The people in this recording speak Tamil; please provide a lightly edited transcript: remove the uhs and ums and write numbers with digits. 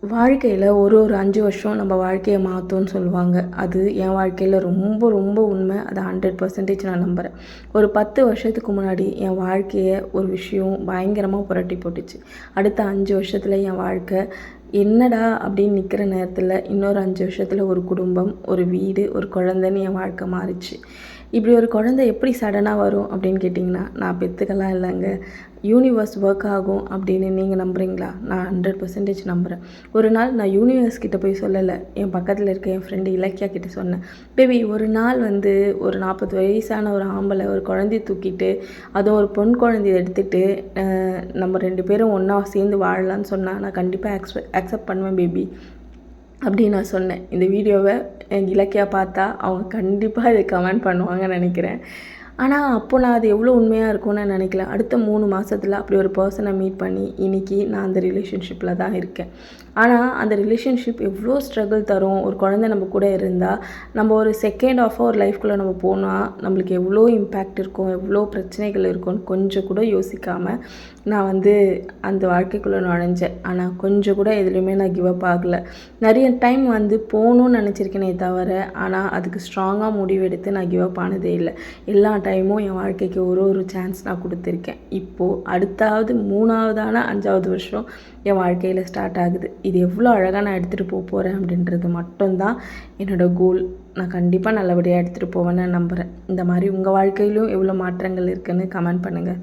வாழ்க்கையில் ஒரு 5 வருஷம் நம்ம வாழ்க்கையை மாற்றும்னு சொல்லுவாங்க. அது என் வாழ்க்கையில் ரொம்ப ரொம்ப உண்மை. அதை 100% நான் நம்புகிறேன். ஒரு 10 வருஷத்துக்கு முன்னாடி என் வாழ்க்கையை ஒரு விஷயம் பயங்கரமாக புரட்டி போட்டுச்சு. அடுத்த 5 வருஷத்தில் என் வாழ்க்கை என்னடா அப்படின்னு நிற்கிற நேரத்தில் இன்னொரு 5 வருஷத்தில் ஒரு குடும்பம், ஒரு வீடு, ஒரு குழந்தைன்னு என் வாழ்க்கை மாறிச்சு. இப்படி ஒரு குழந்தை எப்படி சடனாக வரும் அப்படின்னு கேட்டிங்கன்னா, நான் பெற்றுக்கலாம் இல்லைங்க. யூனிவர்ஸ் ஒர்க் ஆகும் அப்படின்னு நீங்கள் நம்புகிறீங்களா? நான் 100% நம்புகிறேன். ஒரு நாள் நான் யூனிவர்ஸ் கிட்ட போய் சொல்லலை. என் பக்கத்தில் இருக்க என் ஃப்ரெண்டு இலக்கியா கிட்ட சொன்னேன். பேபி ஒரு நாள் வந்து ஒரு 40 வயசான ஒரு ஆம்பளை ஒரு குழந்தைய தூக்கிட்டு, அதுவும் ஒரு பொன் குழந்தைய எடுத்துகிட்டு நம்ம 2 பேரும் ஒன்றா சேர்ந்து வாழலான்னு சொன்னால் நான் கண்டிப்பாக அக்செப்ட் பண்ணுவேன் பேபி அப்படின்னு நான் சொன்னேன். இந்த வீடியோவை இலக்கியா பார்த்தா அவங்க கண்டிப்பாக இதை கமெண்ட் பண்ணுவாங்கன்னு நினைக்கிறேன். ஆனால் அப்போ நான் அது எவ்வளோ உண்மையாக இருக்கும்னு நான் நினைக்கல. அடுத்த 3 மாதத்தில் அப்படி ஒரு பர்சனை மீட் பண்ணி இன்றைக்கி நான் அந்த ரிலேஷன்ஷிப்பில் தான் இருக்கேன். ஆனால் அந்த ரிலேஷன்ஷிப் எவ்வளோ ஸ்ட்ரகிள் தரும். ஒரு குழந்தை நம்ம கூட இருந்தால் நம்ம ஒரு செகண்ட் ஆஃபாக ஒரு லைஃப்குள்ளே நம்ம போனால் நம்மளுக்கு எவ்வளோ இம்பேக்ட் இருக்கும், எவ்வளோ பிரச்சனைகள் இருக்கும்னு கொஞ்சம் கூட யோசிக்காமல் நான் வந்து அந்த வாழ்க்கைக்குள்ளே நுழைஞ்சேன். ஆனால் கொஞ்சம் கூட எதுலேயுமே நான் கிவ் அப் ஆகலை. நிறைய டைம் வந்து போகணுன்னு நினச்சிருக்கேனே தவிர, ஆனால் அதுக்கு ஸ்ட்ராங்காக முடிவெடுத்து நான் கிவ் அப் ஆனதே இல்லை. எல்லா டைமும் என் வாழ்க்கைக்கு ஒரு சான்ஸ் நான் கொடுத்துருக்கேன். இப்போது அடுத்தாவது 3ஆவதான 5ஆவது வருஷம் என் வாழ்க்கையில் ஸ்டார்ட் ஆகுது. இது எவ்வளோ அழகாக நான் எடுத்துகிட்டு போகிறேன் அப்படின்றது மட்டும்தான் என்னோடய கோல். நான் கண்டிப்பாக நல்லபடியாக எடுத்துகிட்டு போவேன்னு நம்புகிறேன். இந்த மாதிரி உங்கள் வாழ்க்கையிலும் எவ்வளோ மாற்றங்கள் இருக்குதுன்னு கமெண்ட் பண்ணுங்கள்.